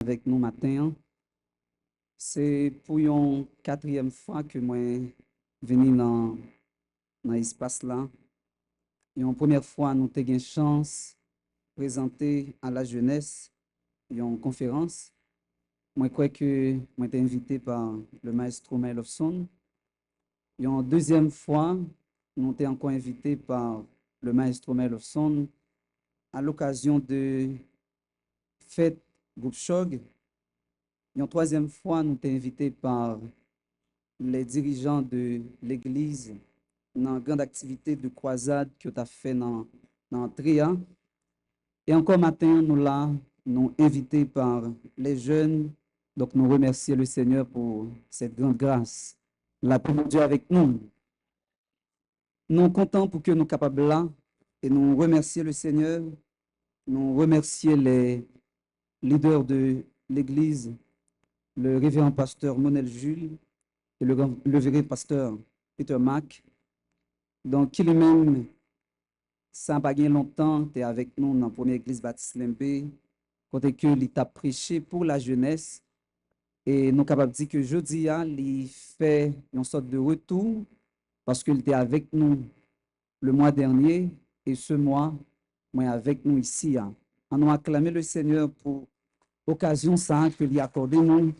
avec nous matin. C'est pour une quatrième fois que moi venu dans l'espace là. Et une première fois, nous avons une chance de présenter à la jeunesse une conférence. Moi, je crois que moi été invité par le maestro Melofson. Et une deuxième fois, nous été encore invité par le maestro Melofson à l'occasion de fête groupe Chog. Une troisième fois, nous sommes invités par les dirigeants de l'Église dans une grande activité de croisade que tu as fait dans Tria. Et encore matin, nous là, nous invités par les jeunes. Donc, nous remercions le Seigneur pour cette grande grâce. La pour Dieu avec nous. Nous sommes contents pour que nous soyons capables là. Et nous remercions le Seigneur. Nous remercions les leaders de l'Église, le révérend pasteur Monel Jules et le révérend pasteur Peter Mack. Donc, qui lui-même, ça n'a pas gagné longtemps, tu es avec nous dans la première église Baptiste Limbé, côté que il t'a prêché pour la jeunesse. Et nous sommes capables de dire que jeudi, il fait une sorte de retour parce qu'il était avec nous le mois dernier et ce mois, moi avec nous ici. On a acclamé le Seigneur pour l'occasion ça que lui a accordé nous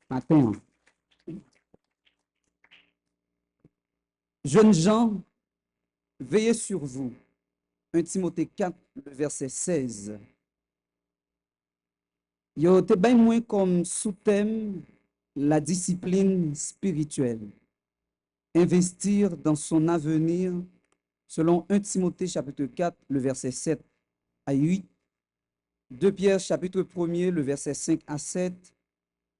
matin. Jeunes gens, veillez sur vous. 1 Timothée 4, le verset 16. Il y a bien moins comme sous-thème la discipline spirituelle. Investir dans son avenir selon 1 Timothée chapitre 4, le verset 7 à 8, 2 Pierre chapitre 1er, le verset 5 à 7,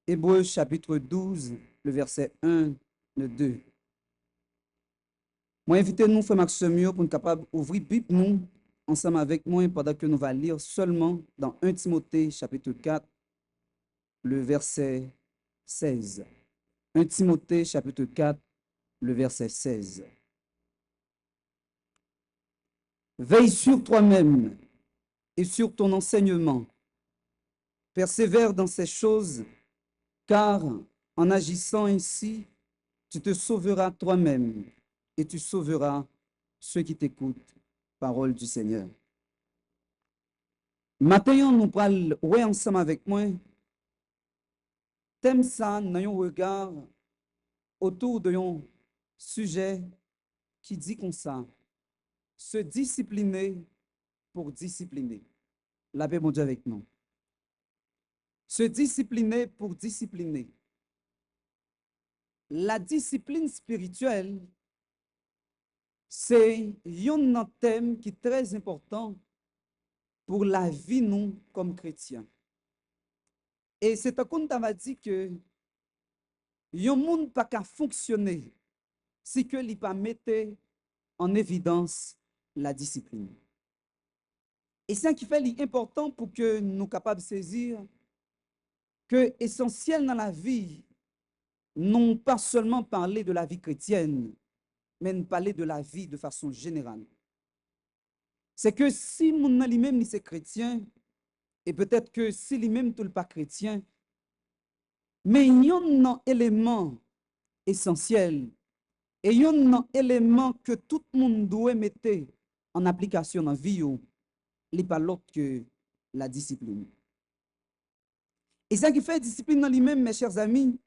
Hébreux chapitre 12, le verset 1, le 2. Moi, invitez-nous, Frère Maxime, pour nous capables d'ouvrir Bible nous ensemble avec moi pendant que nous allons lire seulement dans 1 Timothée chapitre 4, le verset 16. 1 Timothée chapitre 4, le verset 16. Veille sur toi-même et sur ton enseignement. Persévère dans ces choses, car en agissant ainsi, tu te sauveras toi-même et tu sauveras ceux qui t'écoutent. Parole du Seigneur. Maintenant, nous parlons ouais, ensemble avec moi. Thème ça, nous avons un regard autour d'un sujet qui dit comme ça, se discipliner pour discipliner. La paix, mon Dieu, avec nous. Se discipliner pour discipliner. La discipline spirituelle, c'est un thème qui est très important pour la vie, nous, comme chrétiens. Et c'est un qu'on t'a dit que un monde pas qu'à fonctionner si que il pas mettre en évidence la discipline. Et c'est ça qui fait l'important pour que nous soyons capables de saisir que essentiel dans la vie, non pas seulement parler de la vie chrétienne, mais parler de la vie de façon générale. C'est que si mon lui-même c'est chrétien, et peut-être que si lui-même tout pas chrétien, mais il y a un élément essentiel, et il y a un élément que tout le monde doit mettre en application dans la vie, il n'est pas l'autre que la discipline. Et ça qui fait discipline dans lui-même, mes chers amis,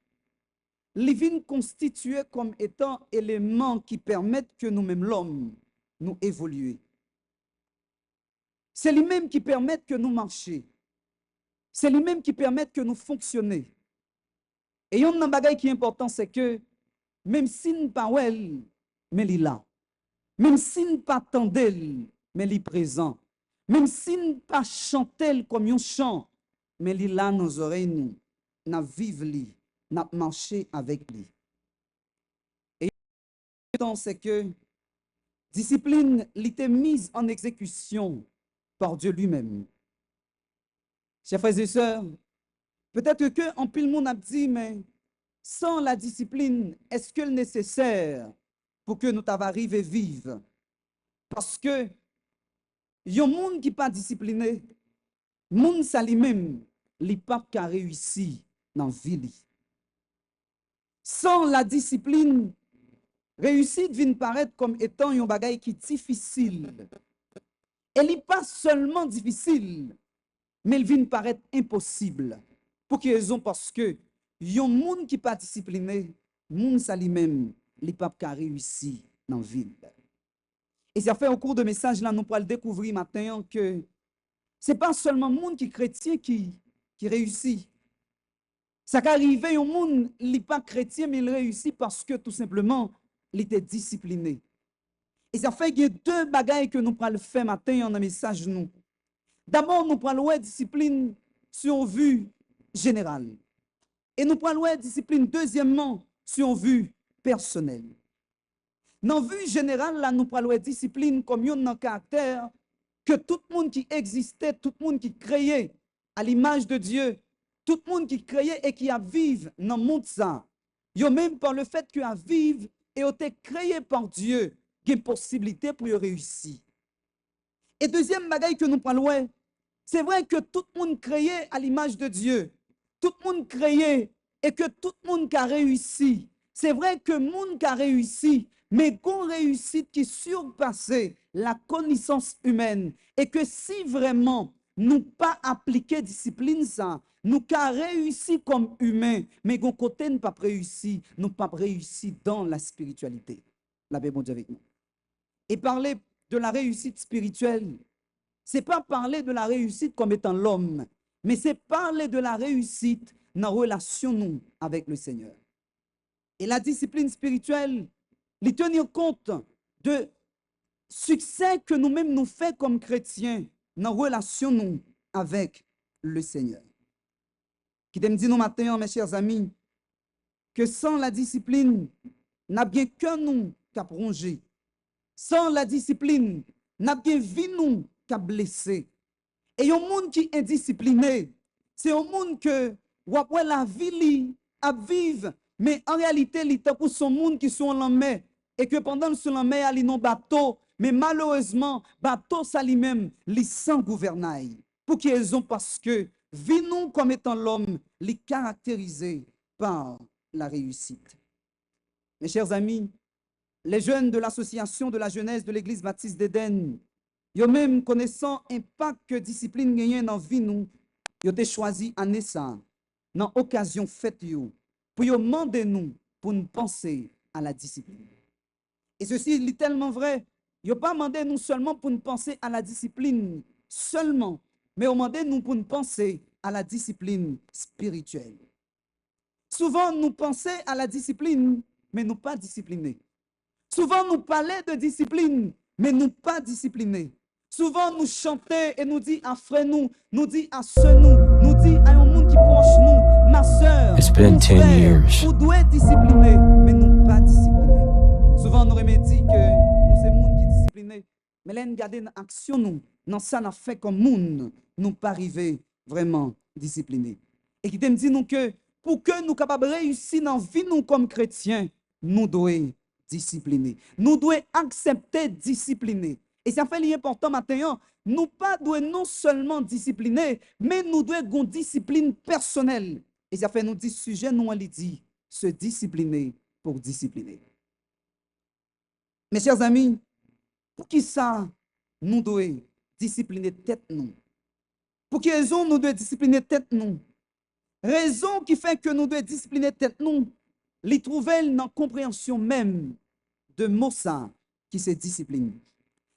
il vient constitué comme étant élément qui permettent que nous-mêmes, l'homme, nous évoluer. C'est lui-même qui permet que nous marchions. C'est lui-même qui permet que nous fonctionnions. Et un bagage qui est important, c'est que même si nous ne pas mais il est là. Même si nous ne pas mais il est présent. Même si nous ne pas chanter comme un chant, mais il est là dans nos oreilles, nous vivons lui, nous marchons avec lui. Et le c'est que discipline était mise en exécution par Dieu lui-même. Chers frères et sœurs, peut-être que en pile monde a dit, mais sans la discipline, est-ce que le nécessaire pour que nous arrivions à vivre? Parce que il y a un monde qui n'est pas discipliné, monde ça lui-même, li pas qu'à réussir dans la vie. Sans la discipline, réussite vient paraître comme étant un bagage qui est difficile. Elle n'est pas seulement difficile, mais elle vient paraître impossible. Pour quelle raison? Parce que un monde qui n'est pas discipliné, monde ça lui-même, il n'est pas qu'à réussir dans la vie. Et ça fait au cours de message là, nous pourrons le découvrir maintenant que ce n'est pas seulement le monde qui est chrétien qui réussit. Ça peut arriver au monde qui n'est pas chrétien, mais il réussit parce que tout simplement, il était discipliné. Et ça fait qu'il y a deux bagailles que nous pourrons faire matin dans le message. D'abord, nous pourrons la discipline sur vue générale. Et nous pourrons la discipline deuxièmement sur vue personnelle. Dans vue générale, là, nous pourrons la discipline comme un caractère que tout le monde qui existait, tout le monde qui créait à l'image de Dieu, tout le monde qui créait et qui a vive dans le monde ça, même par le fait qu'il a vive et a été créé par Dieu, il y a une possibilité pour y réussir. Et deuxième bagaille que nous prenons, c'est vrai que tout le monde créé à l'image de Dieu, tout le monde créé et que tout le monde qui a réussi. C'est vrai que le monde qui a réussi, mais qu'on réussite qui surpasse la connaissance humaine et que si vraiment nous pas appliquer discipline ça, nous avons réussi comme humains, mais qu'on côté ne pas réussi, nous pas réussi dans la spiritualité. La paix, bon Dieu avec nous. Et parler de la réussite spirituelle, c'est pas parler de la réussite comme étant l'homme, mais c'est parler de la réussite dans la relation nous avec le Seigneur. Et la discipline spirituelle, les tenir compte de succès que nous-mêmes nous faisons comme chrétiens dans la relation nous avec le Seigneur. Qui me dit nous matin, mes chers amis, que sans la discipline, n'a bien que nous qu'à plonger. Sans la discipline, n'a bien vie nous qu'à blesser. Et un monde qui est indiscipliné, c'est un monde que après la vie à vivre, mais en réalité, il est pour son monde qui sont en mer et que pendant le sur la mer, il y a un bateau, mais malheureusement, bateau ça lui-même, il sans gouvernail. Pour quelle raison? Parce que vie nous comme étant l'homme, il est caractérisé par la réussite. Mes chers amis, les jeunes de l'association de la jeunesse de l'église baptiste d'Éden, ils même connaissant l'impact que discipline gagne dans la vie nous, ils ont choisi à ça, dans l'occasion faite pour demander nous pour nous penser à la discipline. Et ceci est tellement vrai, ils n'ont pas demandé nous seulement pour nous penser à la discipline seulement, mais ils ont demandé nous pour nous penser à la discipline spirituelle. Souvent, nous pensons à la discipline, mais nous pas disciplinés. Souvent, nous parlons de discipline, mais nous pas disciplinés. Souvent, nous chantons et nous disons à frère nous disons à soeur nous disons à un monde qui proche nous, ma soeur, mon frère, vous devez discipliner, mais nous pas disciplinés. Souvent, nous remédions que nous sommes monde qui disciplinés, mais là, nous gardons l'action nous, dans ça, nous fait comme monde, nous pas arriver vraiment disciplinés. Et qui me dit nous que pour que nous capables de réussir dans la vie nous comme chrétiens, nous devons discipliner. Nous devons accepter discipliner. Et ça fait l'important maintenant, nous pas devons non seulement discipliner, mais nous devons avoir une discipline personnelle. Et ça fait nous dire sujet nous on dit se discipliner pour discipliner. Mes chers amis, pour qui ça nous devons discipliner tête nous? Pour quelle raison nous devons discipliner tête nous? Raison qui fait que nous devons discipliner tête nous, les trouver dans la compréhension même de mot ça qui se discipline.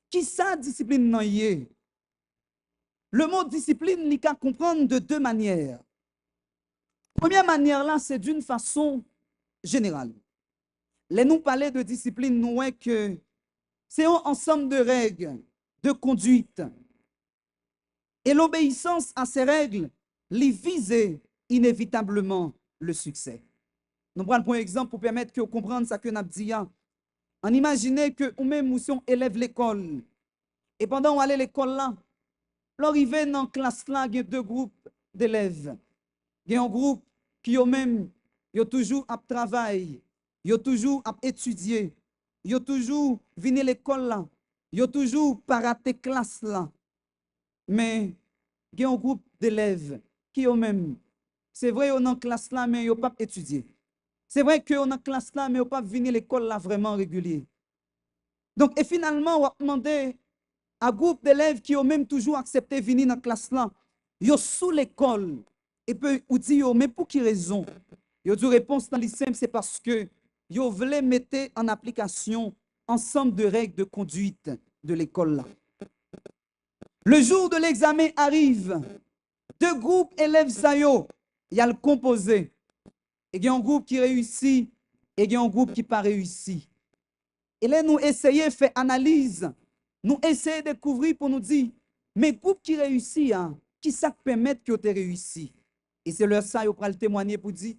Qui ça discipline non yé? Le mot discipline n'est qu'à comprendre de deux manières. Première manière là, c'est d'une façon générale. Les nous parler de discipline, nous voyons que c'est un ensemble de règles, de conduite. Et l'obéissance à ces règles, les viser inévitablement le succès. Nous prenons un exemple pour permettre que vous compreniez ce que nous avons dit. On imagine que ou même nous sommes élèves l'école. Et pendant qu'on allait à l'école là, l'arrivée dans la classe là, il y a deux groupes d'élèves. Il y a un groupe qui ont même toujours à travailler, ils ont toujours à étudier, ils ont toujours venu à l'école là, ils ont toujours pas raté classe là. Mais il y a un groupe d'élèves qui eux-mêmes, c'est vrai, on en classe là, mais ils n'ont pas étudié. C'est vrai qu'on en classe là, mais ils n'ont pas venu à l'école là vraiment régulier. Donc, et finalement, on a demandé à un groupe d'élèves qui ont même toujours accepté de venir dans la classe là. Ils sont sous l'école. Et puis, ils disent, mais pour quelle raison? Ils ont dit, réponse dans l'ISEM, c'est parce que ils voulaient mettre en application ensemble de règles de conduite de l'école là. Le jour de l'examen arrive. Deux groupes élèves Zayo, il y a le composé. Il y a un groupe qui réussit et il y a un groupe qui n'a pas réussi. Et là, nous essayons de faire analyse. Nous essayons de découvrir pour nous dire, mais groupe qui réussit, hein, qui ça permet que tu réussi? Et c'est leur ça, ils le témoigner pour dire,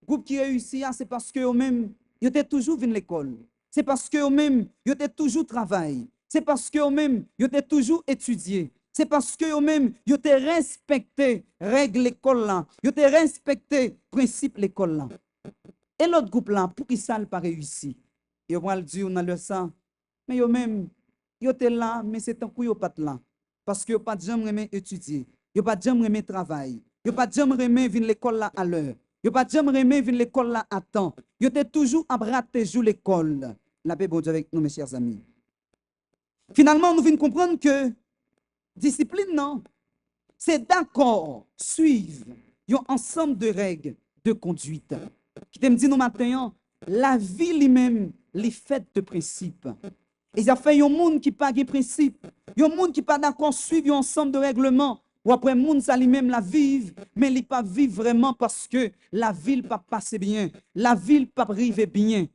groupe qui réussit, hein, c'est parce que eux-mêmes, ils étaient toujours venus à l'école. C'est parce que eux-mêmes, ils étaient toujours travaillé. C'est parce que eux-mêmes, ils étaient toujours étudié. C'est parce que eux-mêmes, ils étaient respecté règles l'école là. Ils étaient respecté principe l'école là. Et l'autre groupe là, pour qui ça n'a pas réussi? Ils vont le dire dans le sang. Mais eux-mêmes, ils étaient là, mais c'est un coup, ils n'ont pas là. Parce qu'ils n'ont pas jamais étudié. Ils n'ont pas jamais travaillé. Ils n'ont pas jamais venir à l'école là à l'heure. Ils n'ont pas jamais venir à l'école là à temps. Ils étaient toujours à rater l'école. La paix, bon Dieu avec nous, mes chers amis. Finalement, nous venons comprendre que discipline, non, c'est d'accord, suivre un ensemble de règles de conduite. Qui t'aime dit nous matin, la vie lui-même, les faite de principes. Et il y a fait un monde qui n'a pas de principe, un monde qui n'est pas d'accord suivre un ensemble de règlements. Ou après, monde ça lui-même la vive, mais il pas vivre vraiment parce que la ville pas passer bien, la ville pas arriver bien.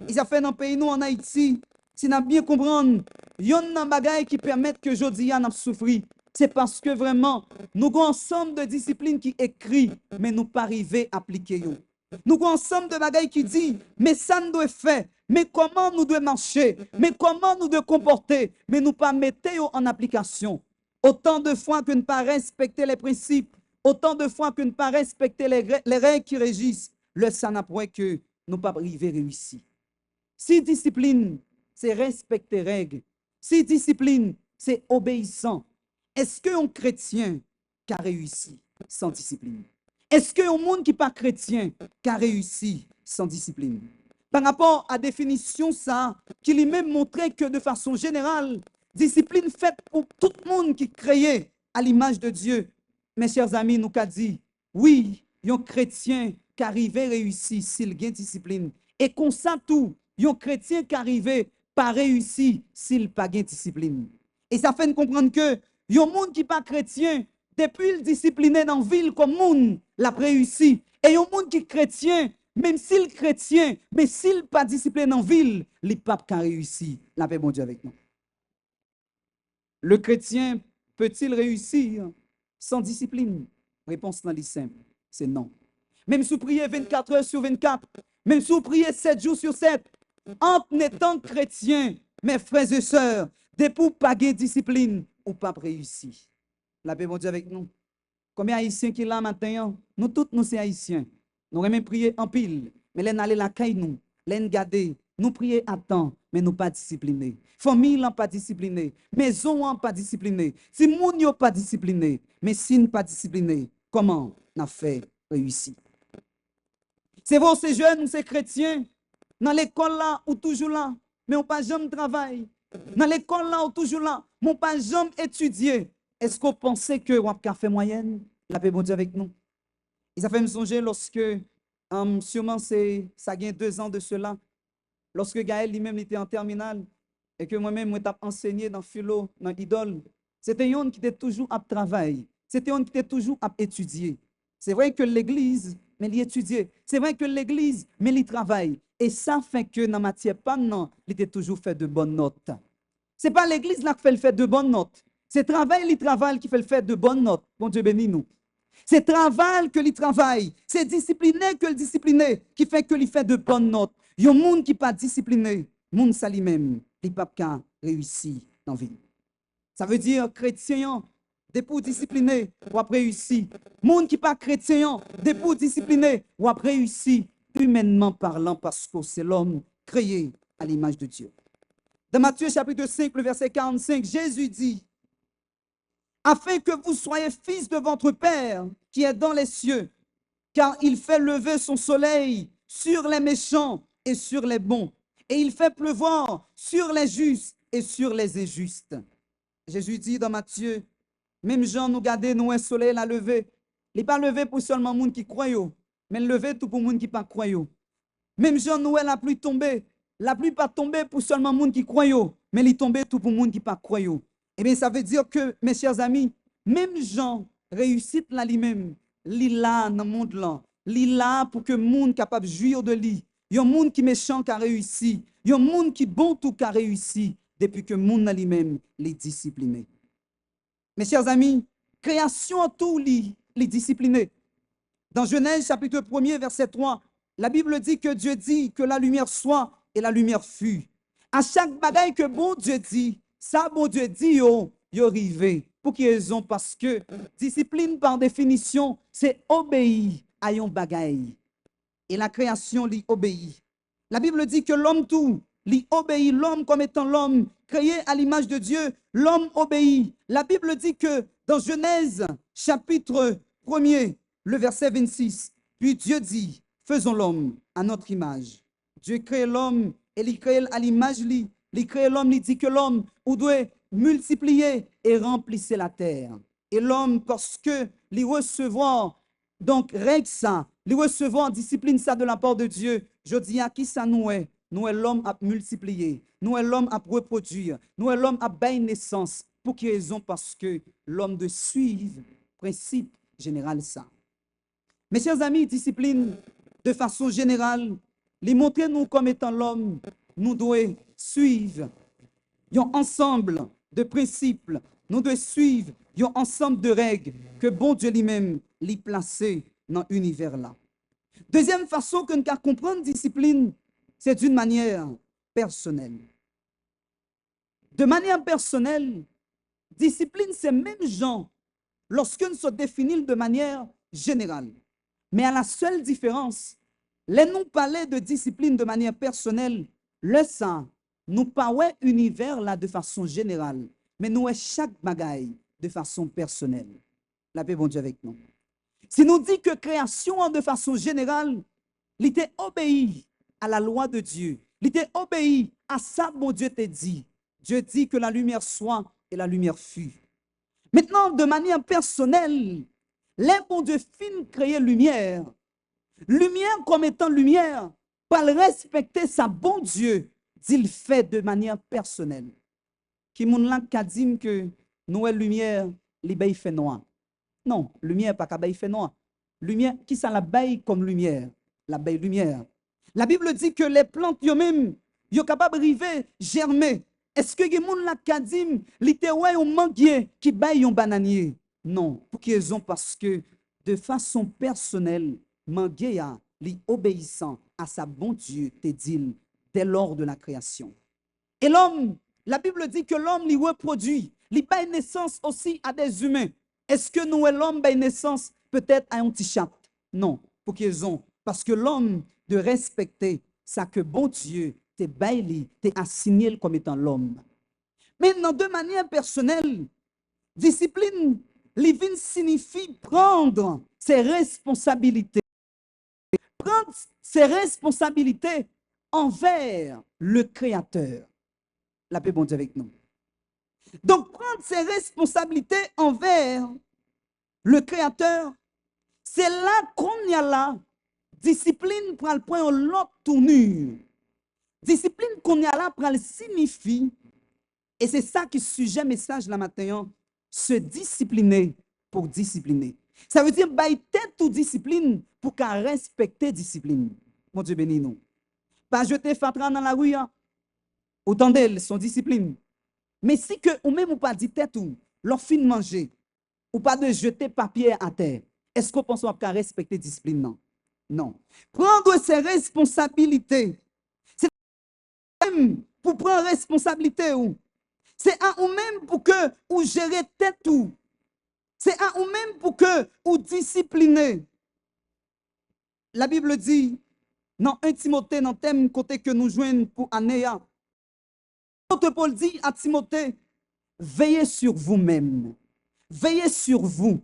Ils ont fait dans le pays, nous en Haïti, si nous bien comprendre, il y a un bagage qui permet que aujourd'hui nous souffrir. C'est parce que vraiment, nous avons un ensemble de disciplines qui écrit, mais nous pas arriver à appliquer. Nous avons un ensemble de bagages qui dit, mais ça nous doit faire, mais comment nous devons marcher, mais comment nous devons comporter, mais nous pas mettre en application. Autant de fois que ne pas respecter les principes, autant de fois que ne pas respecter les règles qui régissent, le ça n'a pas que nous pas arriver à réussir. Si discipline, c'est respecter les règles. Si discipline, c'est obéissant. Est-ce qu'un chrétien qui a réussi sans discipline? Est-ce qu'un monde qui n'est pas chrétien qui a réussi sans discipline? Par rapport à la définition, ça, qui lui-même montrait que de façon générale, discipline faite pour tout le monde qui est créé à l'image de Dieu. Mes chers amis, nous avons dit, oui, un chrétien qui arrive à réussir s'il a discipline. Et comme ça tout, un chrétien qui arrive pas réussir s'il n'a pas de discipline. Et ça fait comprendre que un monde qui n'est pas chrétien, depuis le discipliné dans la ville comme monde, l'a réussi. Et un monde qui est chrétien, même s'il est chrétien, mais s'il n'est pas discipliné dans la ville, il n'est pas réussi. La paix, bon Dieu, avec nous. Le chrétien peut-il réussir sans discipline? Réponse dans les simple, c'est non. Même si vous priez 24 heures sur 24, même si vous priez 7 jours sur 7, en étant chrétien, mes frères et sœurs, depuis pas de discipline, ou pas réussir. La paix, bon Dieu, avec nous. Combien d'Haïtiens qui là maintenant? Nous tous, nous sommes Haïtiens. Nous aimons prier en pile, mais les n'allez la caille nous, les garder, nous prier à temps, mais nous pas disciplinés. Famille n'a pas discipliné, maison n'a pas discipliné. Si moun n'a pas discipliné, mais si nous pas discipliné, comment on a fait réussir? C'est vous, ces jeunes, ces chrétiens, dans l'école là ou toujours là, mais on pas jamais travail. Dans l'école là ou toujours là, mais on pas jamais étudier. Est-ce qu'on pensait que on a fait moyenne? La paix, bon Dieu, avec nous. Ça fait me songer lorsque, sûrement ça gagne 2 ans de cela, lorsque Gaël lui-même était en terminale et que moi-même, j'ai enseigné dans philo, dans idole, c'était un qui était toujours à travailler. C'était un qui était toujours à étudier. C'est vrai que l'église, mais il étudiait. C'est vrai que l'église, mais il travaille. Et ça fait que dans la matière pas non, il était toujours fait de bonnes notes. Ce n'est pas l'église qui fait le fait de bonnes notes. C'est le travail qui fait le fait de bonnes notes. Bon Dieu bénis nous. C'est travail que il travaille. C'est discipliné que le discipliné qui fait que il fait de bonnes notes. Il y a un monde qui n'est pas discipliné, monde ça lui-même, il n'a pas réussi dans la vie. Ça veut dire chrétien, des pour discipliné, ou après réussi. Monde qui n'est pas chrétien, des pour discipliné, ou après réussi, humainement parlant, parce que c'est l'homme créé à l'image de Dieu. Dans Matthieu chapitre 5, le verset 45, Jésus dit, afin que vous soyez fils de votre Père qui est dans les cieux, car il fait lever son soleil sur les méchants et sur les bons, et il fait pleuvoir sur les justes et sur les injustes. Jésus dit dans Matthieu, même Jean nous garder nous un soleil la lever. Il n'est pas levé pour seulement les gens qui croient, mais levé tout pour les gens qui ne pas croient. Même Jean nous la pluie tombée. La pluie pas tombée pour seulement les gens qui croient, mais il tombée tout pour les gens qui ne pas croient. Eh bien, ça veut dire que, mes chers amis, même Jean réussit là lui-même. Il là dans le monde là. Il là pour que le monde capable de jouir de lui. Il y a un monde qui est méchant qui a réussi. Il y a un monde qui est bon tout qui a réussi depuis que le monde lui-même les discipliné. Mes chers amis, création tout les discipliné. Dans Genèse chapitre 1er, verset 3, la Bible dit que Dieu dit que la lumière soit et la lumière fut. À chaque bagaille que bon Dieu dit, ça bon Dieu dit, yo arrivé. Pour quelle raison? Parce que discipline par définition, c'est obéir à un bagaille. Et la création lui obéit. La Bible dit que l'homme tout, lui obéit, l'homme comme étant l'homme, créé à l'image de Dieu, l'homme obéit. La Bible dit que dans Genèse chapitre 1er, le verset 26, puis Dieu dit, faisons l'homme à notre image. Dieu crée l'homme et il crée à l'image lui. Il crée l'homme, il dit que l'homme doit multiplier et remplir la terre. Et l'homme, parce que il recevoir, donc règle ça, il recevoir discipline ça de la part de Dieu, je dis à qui ça nous est? Nous est l'homme à multiplier, nous est l'homme à reproduire, nous est l'homme à bailler naissance. Pour quelle raison? Parce que l'homme de suivre principe général ça. Mes chers amis, discipline de façon générale, les montrer nous comme étant l'homme, nous devons suivre un ensemble de principes, nous devons suivre un ensemble de règles que bon Dieu lui-même les placé dans l'univers là. Deuxième façon que nous pouvons comprendre discipline, c'est d'une manière personnelle. De manière personnelle, discipline, c'est même genre lorsque nous se définit de manière générale. Mais à la seule différence, les nous parler de discipline de manière personnelle, le sang, nous parlons univers là de façon générale, mais nous est chaque bagaille de façon personnelle. La paix, bon Dieu avec nous. Si nous dit que création de façon générale, il était obéi à la loi de Dieu, il était obéi à ça, bon Dieu t'a dit. Dieu dit que la lumière soit et la lumière fut. Maintenant, de manière personnelle, les bon Dieu fin créer lumière. Lumière comme étant lumière, par respecter sa bon Dieu, dit fait de manière personnelle. Qui moun là ka dit que nous lumière, li bay fait noir. Non, lumière pas ka bay fait noir. Lumière qui ça la bay comme lumière, la bay lumière. La Bible dit que les plantes yo même yo capable river germer. Est-ce que les moun la ka dit li te ouais un manguier qui bay un bananier? Non, pour quelle raison? Parce que de façon personnelle, manguier a li obéissant à sa bon Dieu te dit dès lors de la création. Et l'homme, la Bible dit que l'homme lui reproduit, lui baille naissance aussi à des humains. Est-ce que nous, l'homme, baille naissance peut-être à un petit chat? Non. Pour quelle raison? Parce que l'homme de respecter ça que bon Dieu te baille, te assigné comme étant l'homme. Maintenant, de manière personnelle, discipline, living signifie prendre ses responsabilités. Prendre ses responsabilités envers le Créateur. La paix, bon Dieu avec nous. Donc, prendre ses responsabilités envers le Créateur, c'est là qu'on y a là, discipline pour le point l'autre tournure. Discipline qu'on y a là pour le signifie, et c'est ça qui sujet message là matin, se discipliner pour discipliner. Ça veut dire, tête ou discipline pour qu'à respecter discipline. Mon Dieu béni nous. Pas jeter fatra dans la rue, autant d'elles sont discipline. Mais si que ou même ou pas dit tête ou leur fin de manger, ou pas de jeter papier à terre, est-ce qu'on pense qu'on respecter discipline? Non. Non. Prendre ses responsabilités, c'est même pour prendre responsabilité ou. C'est à ou même pour que ou gérer tête ou. C'est à ou même pour que ou discipliner. La Bible dit, dans 1 Timothée, dans le thème côté que nous joignons pour Anéa, Paul dit à Timothée, veillez sur vous-même. veillez sur vous.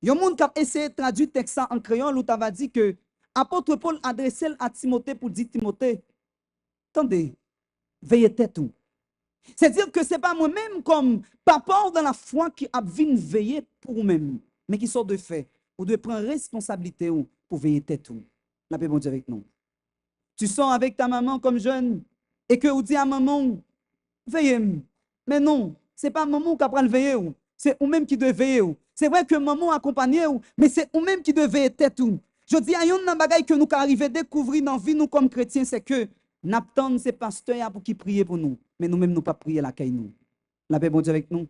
Il y a un monde qui a essayé de traduire le texte en créole où tu avais dit que apôtre Paul adressait à Timothée pour dire Timothée, attendez, veillez tête ou. C'est-à-dire que ce n'est pas moi-même comme papa dans la foi qui a vu veiller pour vous-même, mais qui sort de fait. Vous devez prendre responsabilité pour veiller tête ou. La paix bon Dieu avec nous. Tu sors avec ta maman comme jeune et que vous dites à maman, veillez. Mais non, ce n'est pas maman qui apprend à veiller. C'est vous-même qui devez veiller. C'est vrai que maman accompagne, mais c'est vous-même qui devez veiller tête. Je dis, il y a un bagage que nous arrivons à découvrir dans la vie nous comme chrétiens, c'est que n'attendons ces pasteurs pour qu'ils prient pour nous, mais nous-mêmes nous pas prier la caille nous. La paix bon Dieu avec nous.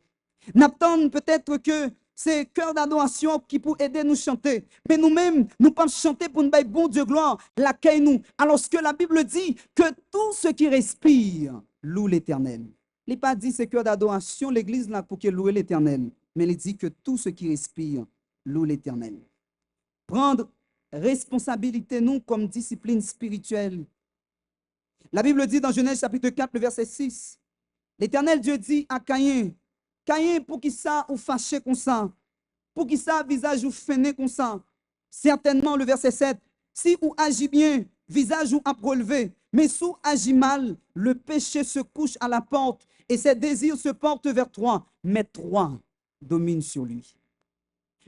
N'attendons peut-être que c'est cœur d'adoration qui pour aider nous chanter. Mais nous-mêmes, nous pas chanter pour nous bailler bon Dieu gloire, la caille nous. Alors que la Bible dit que tout ce qui respire loue l'Éternel. Il n'est pas dit c'est cœur d'adoration, l'Église là pour qu'elle loue l'Éternel. Mais il dit que tout ce qui respire loue l'Éternel. Prendre responsabilité, nous, comme discipline spirituelle. La Bible dit dans Genèse chapitre 4, le verset 6, l'Éternel Dieu dit à Caïn, Caïn, pour qui ça ou fâché comme ça, pour qui ça visage ou feiné comme ça. Certainement, le verset 7, si ou agit bien, visage ou à relevé, mais si ou agit mal, le péché se couche à la porte et ses désirs se portent vers toi, mais toi domine sur lui.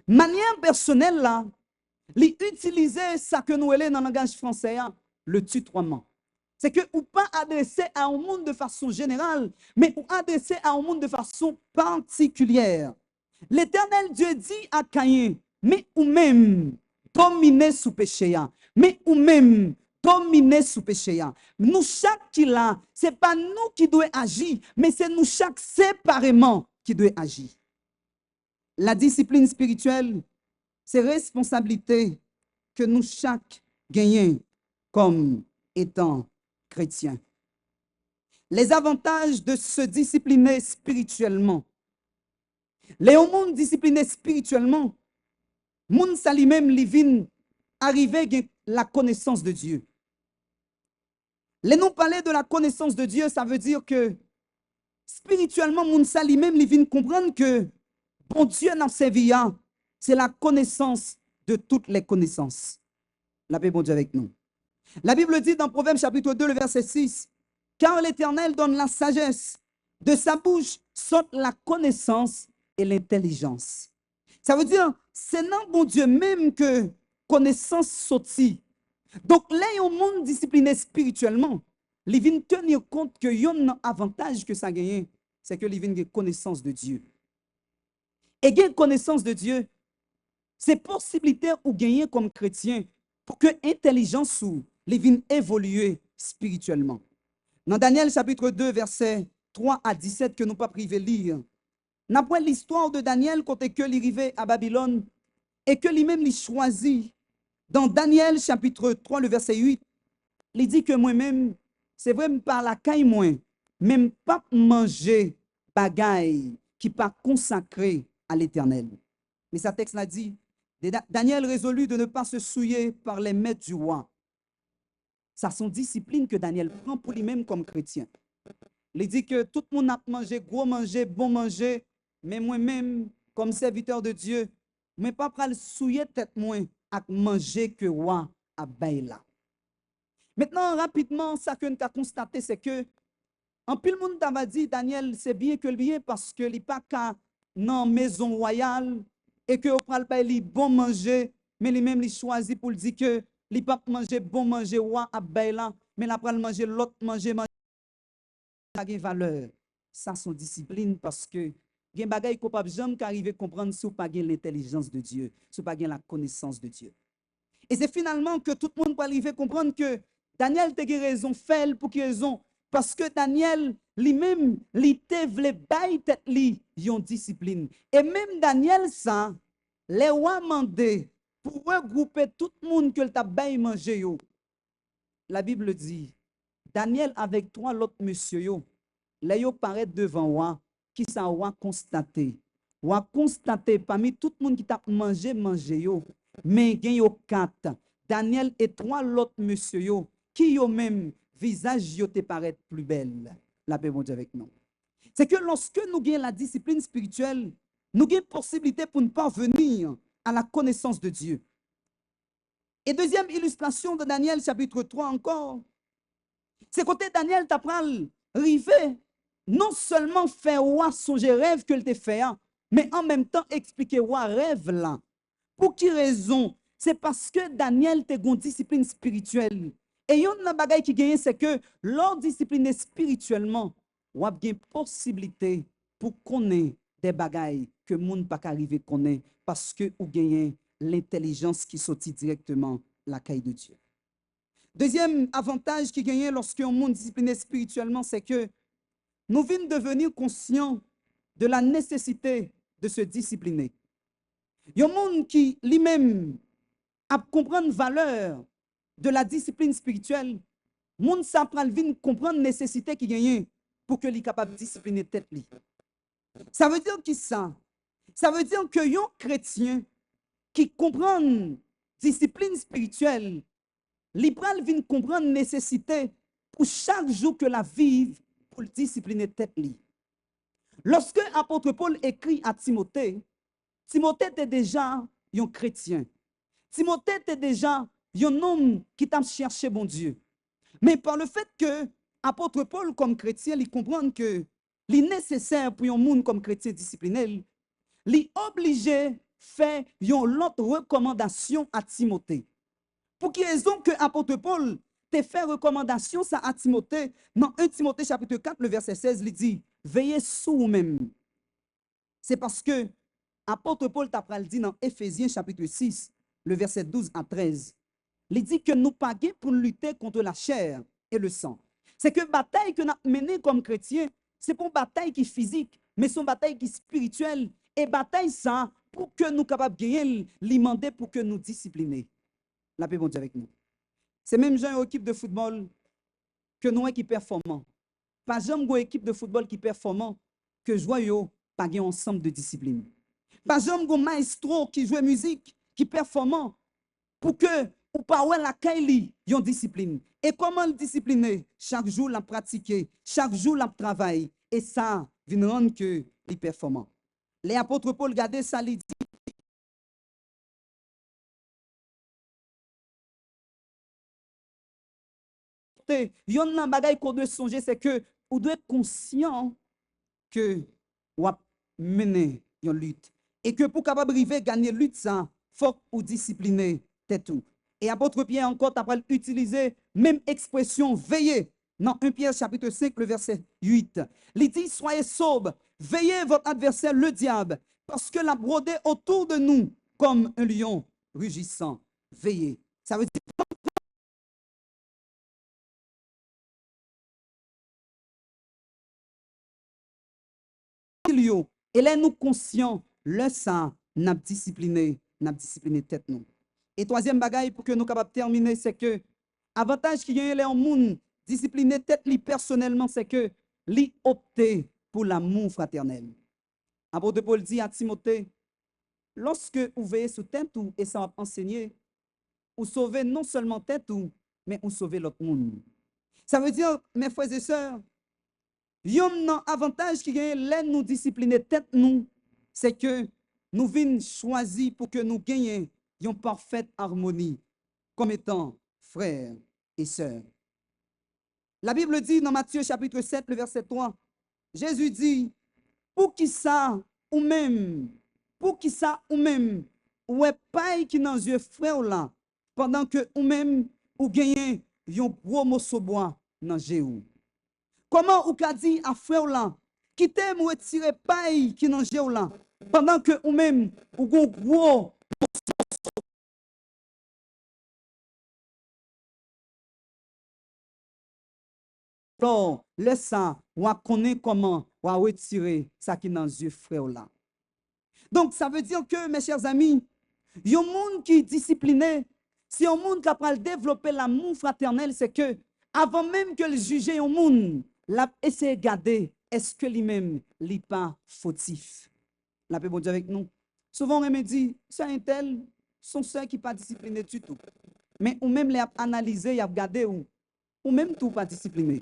Manière personnelle là, utiliser ça que nous avons dans le langage français, le tutoiement. C'est que ou pas adressé à un monde de façon générale, mais ou adressé à un monde de façon particulière. L'Éternel Dieu dit à Caïn, mais ou même dominer sous péché, mais ou même dominer sous péché. Nous chaque qui là, c'est pas nous qui devons agir, mais c'est nous chaque séparément qui devons agir. La discipline spirituelle, c'est responsabilité que nous chaque gagnons comme étant chrétiens. Les avantages de se discipliner spirituellement. Les hommes disciplinés spirituellement, moun sali même li vin arriver la connaissance de Dieu. Les nous parler de la connaissance de Dieu, ça veut dire que spirituellement, moun sali même li vin comprendre que bon Dieu dans sa vie, c'est la connaissance de toutes les connaissances. La paix bon Dieu avec nous. La Bible dit dans Proverbe chapitre 2, le verset 6, car l'Éternel donne la sagesse, de sa bouche sort la connaissance et l'intelligence. Ça veut dire, c'est dans bon Dieu même que connaissance sortit. Donc, là, au monde discipliné spirituellement, il vient tenir compte que y a un avantage que ça gagne, c'est que il vient de connaissance de Dieu. Et gagner connaissance de Dieu, c'est possibilité ou gagner comme chrétien pour que l'intelligence ou les vienne évoluer spirituellement. Dans Daniel chapitre 2, versets 3 à 17, que nous pas privé lire, n'a pas l'histoire de Daniel quand il est arrivé à Babylone et que lui-même il choisit. Dans Daniel chapitre 3, le verset 8, il dit que moi-même, c'est vrai, par la caille moins, même pas manger bagaille qui pas consacré à l'Éternel. Mais sa texte l'a dit, Daniel résolut de ne pas se souiller par les maîtres du roi. C'est son discipline que Daniel prend pour lui-même comme chrétien. Il dit que tout le monde a mangé, gros manger, bon manger, mais moi-même, comme serviteur de Dieu, je ne pas le souiller tête moins à manger que roi a bail là. Maintenant, rapidement, ça que nous avons constaté, c'est que en plus, le monde t'a dit, Daniel, c'est bien que le bien parce que il n'est pas qu'à dans maison royale et que on parle pas li bon manger, mais lui même il choisit pour dire que il pas manger bon manger roi à bail là, mais il après manger l'autre manger ça a valeur. Ça son discipline parce que gen bagay ko pa jamais qu'arriver comprendre si ou pas gen l'intelligence de Dieu, si ou pas gen la connaissance de Dieu. Et c'est finalement que tout le monde peut arriver à comprendre que Daniel te raison, fait pour quelle raison? Parce que Daniel lui-même, il te vle bay tête li yon discipline. Et même Daniel ça, les rois mandé pour regrouper tout le monde que t'a bay manger yo. La Bible dit, Daniel avec trois autres monsieur yo, les yo paraît devant roi, qui ça roi constaté. Roi constaté parmi tout le monde qui t'a mangé yo. Mais gen yo quatre, Daniel et trois autres monsieur yo, qui yo même visage yo te paraît plus belle. La paix bon Dieu avec nous. C'est que lorsque nous gagnons la discipline spirituelle, nous avons possibilité pour nous parvenir à la connaissance de Dieu. Et deuxième illustration de Daniel chapitre 3 encore, c'est côté Daniel t'apprend rivé, non seulement faire roi songer rêve que te fait, mais en même temps expliquer roi rêve là. Pour qui raison? C'est parce que Daniel te une discipline spirituelle. Et il y a une bagaille qui gagne, c'est que leur discipline spirituellement, on a bien possibilité pour connaître des bagailles que le monde pas arriver à connaître parce que vous gagnez l'intelligence qui sortit directement la caille de Dieu. Deuxième avantage qui gagne lorsque on monde discipliné spirituellement, c'est que nous venons devenir conscients de la nécessité de se discipliner. Il y a un monde qui lui-même a comprendre la valeur de la discipline spirituelle. Le monde s'apprend à comprendre la nécessité qu'il gagne pour que soit capable de discipliner tête. Ça veut dire qui ça? Ça veut dire que un chrétien qui comprend la discipline spirituelle, il vient comprendre la nécessité pour chaque jour que la vive pour discipliner tête. Lorsque l'apôtre Paul écrit à Timothée, Timothée était déjà un chrétien. Timothée était déjà un homme qui t'a cherché bon Dieu. Mais par le fait que l'apôtre Paul, comme chrétien, il comprend que c'est nécessaire pour un monde comme chrétien discipliné, il est obligé de faire une autre recommandation à Timothée. Pour quelle raison que l'apôtre Paul te fait recommandation ça à Timothée? Dans 1 Timothée chapitre 4, le verset 16, il dit, veillez sur vous-même. C'est parce que l'apôtre Paul t'a dit dans Éphésiens chapitre 6, le verset 12 à 13, il dit que nous paguons pour lutter contre la chair et le sang. C'est que la bataille que nous avons menée comme chrétiens, ce n'est pas une bataille qui est physique, mais c'est une bataille qui est spirituelle. Et bataille ça, pour que nous soyons capables de gagner, l'immander pour que nous discipliner. La paix, bon Dieu avec nous. C'est même genre équipe de football que nous qui performant. Pas jamais une équipe de football qui performant que joyeux pas un ensemble de disciplines. Pas jamais un maestro qui joue musique qui performant pour que ou pas la caille yon discipline. Et comment le discipliner? Chaque jour la pratiquer, chaque jour la travailler et ça vient rendre que les performant. Les apôtres Paul regardez ça il dit yon nan bagay qu'on doit songer c'est que on doit être conscient que ou mener une lutte et que pour capable arriver gagner lutte ça faut ou discipliner tout. Et apôtre Pierre encore t'as utiliser même expression veiller dans 1 Pierre chapitre 5 le verset 8. Il dit soyez sobres, veillez votre adversaire le diable parce que la brodé autour de nous comme un lion rugissant. Veillez. Ça veut dire et là nous conscients le sang n'a discipliné tête nous. Et troisième bagaille pour que nous capables terminer c'est que avantage qui y a en monde discipliner tête li personnellement c'est que li opter pour l'amour fraternel. Apôtre Paul dit à Timothée lorsque vous veillez sur tête ou et ça va enseigner ou sauver non seulement tête ou mais ou sauver l'autre monde. Ça veut dire mes frères et sœurs un avantage qui gagne l'aide nous discipliner tête nous, c'est que nous venons choisir pour que nous gagnions une parfaite harmonie comme étant frères et sœurs. La Bible dit dans Matthieu chapitre 7, le verset 3, Jésus dit, pour qui ça ou même, ou est paille qui dans yeux frère là, pendant que ou même ou gagnez un gros morceau bois dans Jéhu. Comment ou ka dit à frère là, quittez ou retirer paille qui dans Jéhu là, pendant que ou même ou gros alors, laisse ça, ou à connaître comment, ou à retirer ça qui dans yeux frère là. Donc, ça veut dire que, mes chers amis, il y a un monde qui est discipliné, si un monde qui a développé l'amour fraternel, c'est que, avant même que le juger un monde, l'a essayer de garder, est-ce que lui-même n'est pas fautif? La paix bon Dieu avec nous. Souvent, on me dit, c'est un tel, son soeur qui n'est pas discipliné du tout. Mais ou même les analyser, il a regardé ou même tout pas discipliné.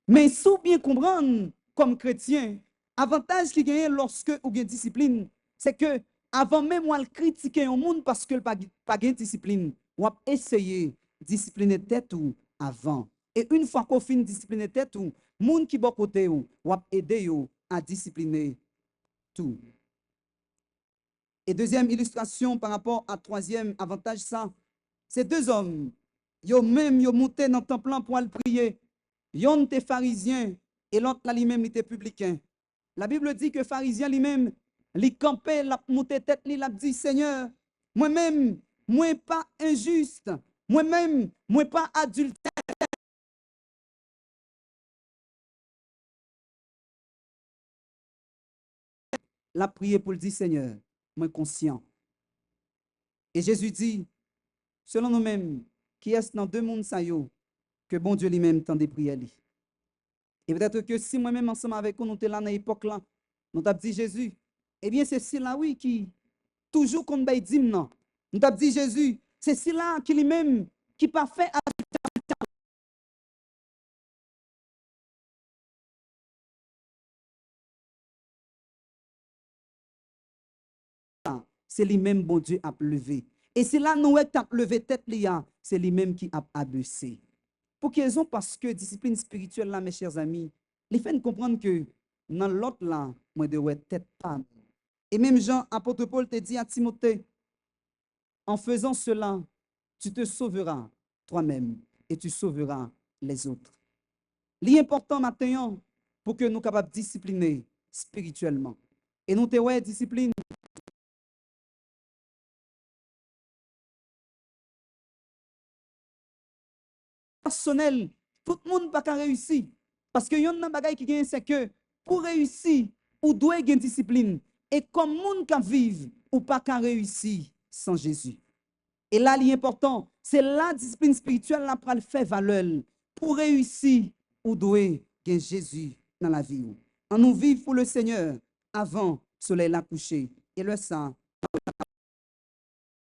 Mais si vous bien comprendre, comme chrétien, Avantage qui gagne lorsque ou gagne discipline, c'est que avant même ou critiquer un monde parce que pas gagne discipline, ou essayer de discipliner tête ou avant. Et une fois qu'on finit de discipliner tête ou monde qui bon côté ou aider à discipliner tout. Et deuxième illustration par rapport à troisième avantage, ça, c'est deux hommes. Ils même yo monté dans le temple pour aller prier. Yon était pharisien et l'autre là lui-même était publicain. La Bible dit que pharisien lui-même, il campait, il a monté tête, il a dit Seigneur, moi-même, moi pas injuste, moi-même, moi pas adultère. La prié pour le dire Seigneur, moi conscient. Et Jésus dit, selon nous-mêmes, qui est dans deux mondes ça yo, que bon Dieu lui-même tend des prières. Et peut-être que si moi-même ensemble avec vous, nous sommes là dans l'époque là, nous avons dit Jésus, eh bien c'est là oui qui toujours qu'on baille dîme non. Nous avons dit Jésus, c'est là qui lui-même qui pas fait c'est lui-même bon Dieu a levé. Et c'est là nous avons levé tête c'est lui-même qui a abaissé. Pour quelle raison? Parce que discipline spirituelle là, mes chers amis, les fait comprendre que dans l'autre là, moi de ouais tête pas. Et même Jean, apôtre Paul te dit à Timothée, en faisant cela, tu te sauveras toi-même et tu sauveras les autres. L'important maintenant pour que nous soyons capables de discipliner spirituellement. Et nous te ouais discipline personnelle. Tout le monde n'a pas réussi. Parce que y a un bagage qui gagne, c'est que pour réussir, on doit avoir une discipline. Et comme monde qui vivre, ou pas qu'à réussir sans Jésus. Et là, l'important, c'est la discipline spirituelle là pour le faire valeur. Pour réussir, on doit avoir Jésus dans la vie. On nous vit pour le Seigneur avant le soleil l'a couché. Et le sang